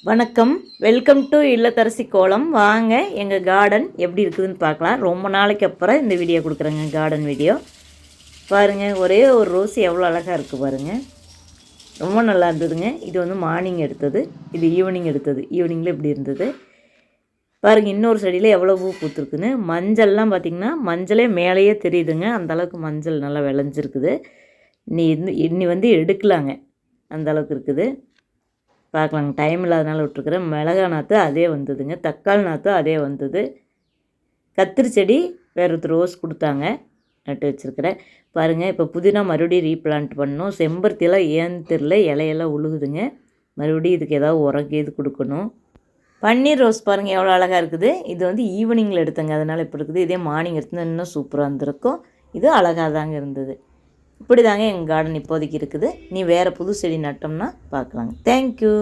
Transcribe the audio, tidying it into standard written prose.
வணக்கம், welcome to இல்லத்தரசி கோலம். வாங்க எங்கள் கார்டன் எப்படி இருக்குதுன்னு பார்க்கலாம். ரொம்ப நாளைக்கு அப்புறம் இந்த வீடியோ கொடுக்குறேங்க, கார்டன் வீடியோ. பாருங்கள், ஒரே ஒரு ரோஸ் எவ்வளோ அழகாக இருக்குது பாருங்கள். ரொம்ப நல்லா இருந்ததுங்க. இது வந்து மார்னிங் எடுத்தது, இது ஈவினிங் எடுத்தது. ஈவினிங்கில் இப்படி இருந்தது பாருங்கள். இன்னொரு செடியில் எவ்வளோ பூ பூத்துருக்குன்னு. மஞ்சள்லாம் பார்த்திங்கன்னா மஞ்சளே மேலேயே தெரியுதுங்க. அந்தளவுக்கு மஞ்சள் நல்லா விளைஞ்சிருக்குது. இன்னி வந்து எடுக்கலாங்க, அந்தளவுக்கு இருக்குது. பார்க்கலாங்க, டைம் இல்லாதனால விட்ருக்குறேன். மிளகா நாற்று அதே வந்ததுங்க, தக்காளி நாற்று அதே வந்தது. கத்திரி செடி வேறு ஒருத்தர் ரோஸ் கொடுத்தாங்க, நட்டு வச்சுருக்கிறேன். பாருங்கள், இப்போ புதினா மறுபடியும் ரீப்ளான்ட் பண்ணணும். செம்பருத்தியெல்லாம் ஏன்னு தெரில, இலையெல்லாம் உழுகுதுங்க. மறுபடியும் இதுக்கு ஏதாவது உரங்க இது கொடுக்கணும். பன்னீர் ரோஸ் பாருங்கள் எவ்வளோ அழகாக இருக்குது. இது வந்து ஈவினிங்கில் எடுத்தேங்க, அதனால் இப்போ இருக்குது. இதே மார்னிங் எடுத்து இன்னும் சூப்பராக இருந்திருக்கும். இது அழகாக தாங்க இருந்தது. இப்படி தாங்க எங்கள் கார்டன் இப்போதைக்கு இருக்குது. நீ வேறு புது செடி நட்டோம்னா பார்க்கலாங்க. தேங்க்யூ.